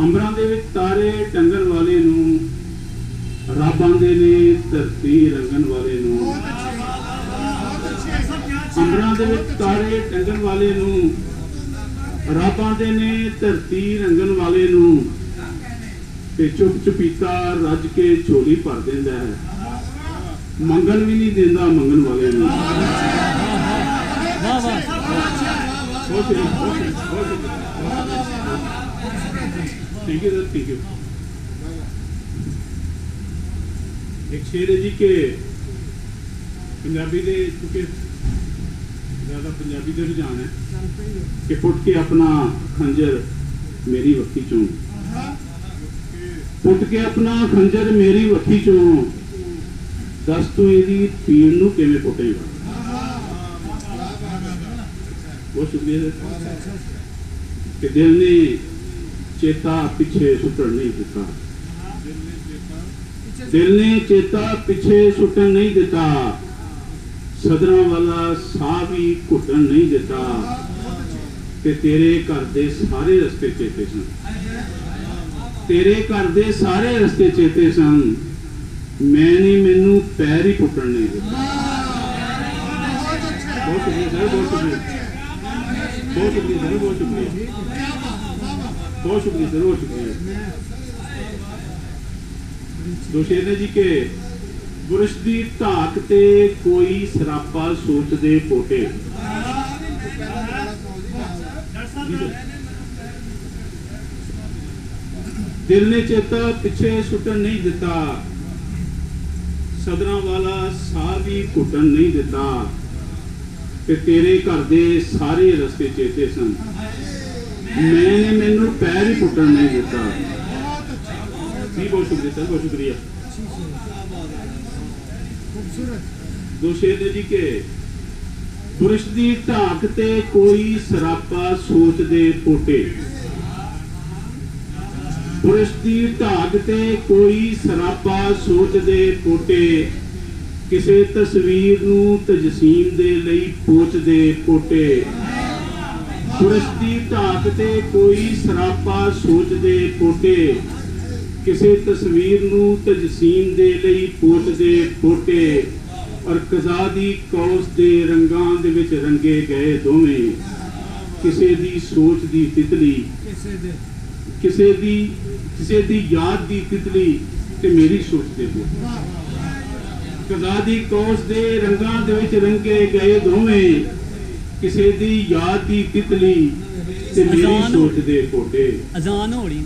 ਅੰਬਰਾਂ ਦੇ ਵਿੱਚ ਤਾਰੇ ਟੰਗਣ ਵਾਲੇ ਨੂੰ ਰੱਬ ਆਂਦੇ ਨੇ ਧਰਤੀ ਰੰਗਣ ਵਾਲੇ ਨੂੰ। ਅੰਬਰਾਂ ਦੇ ਵਿੱਚ ਤਾਰੇ ਟੰਗਣ ਵਾਲੇ ਨੂੰ ਰੱਬ ਆਂਦੇ ਨੇ ਧਰਤੀ ਰੰਗਣ ਵਾਲੇ ਨੂੰ। ਤੇ ਚੁੱਪ ਚੁਪੀਤਾ ਰੱਜ ਕੇ ਝੋਲੀ ਭਰ ਦਿੰਦਾ ਹੈ, ਮੰਗਣ ਵੀ ਨਹੀਂ ਦਿੰਦਾ ਮੰਗਣ ਵਾਲੇ ਨੂੰ। ठीक है सर, ठीक है। एक शेर है जी के पंजाबी दे क्योंकि ज़्यादा पंजाबी दे रुझान है कि पुट के अपना खंजर मेरी वक्की चों, पुट के अपना खंजर मेरी वक्की चों, दस तू इहदी पीड़ नूं किवें पुटेगा। बहुत शुक्रिया सर। कि दिल ने चेता पीछे सुटन नहीं दिता, दिल ने चेता पीछे सुटन नहीं दिता, सदरा वाला साह भी घुटन नहीं दिता। ते तेरे घर दे सारे रस्ते चेते सन, तेरे घर दे सारे रस्ते चेते सन, मैंने मैनू पैर ही पुटन नहीं दिता। बहुत शुक्रिया सर, बहुत शुक्रिया, बहुत शुक्रिया सर, बहुत शुक्रिया, बहुत शुक्रिया सर, बहुत शुक्रिया। दो शेर ने जी के बुरश दी धाक ते कोई सरापा सोचदे पोटे। दिल ने चेता पिछे सुटन नहीं दिता, सदरा वाला साह भी घुटन नहीं दिता। ते तेरे घर दे सारे रस्ते चेते सन, मैंने मैनू पैर ही पुटन नहीं दिता। जी बहुत शुक्रिया सर, बहुत शुक्रिया। दो शेर जी के बुरश दी ढाक ते कोई सरापा सोच दे पोटे। बुरश दी ढाक ते कोई सरापा सोच दे पोटे, किसे तस्वीर नूं तजसीम दे लई पोच दे पोटे। बुरश दी ढाक ते कोई सरापा सोच दे पोटे, किसे तस्वीर नूं तजसीम दे लई पोच दे पोटे। और कज़ा दी कौस दे रंगां दे विच रंगे गए दोवें, किसे दी सोच दी तितली, किसे दी याद दी तितली ते मेरी सोच दे पोटे। कज़ा दी कौस दे रंगां दे विच रंगे गए दोवें, किसे दी याद दी तितली ते मेरी सोच दे पोटे। अजान हो रही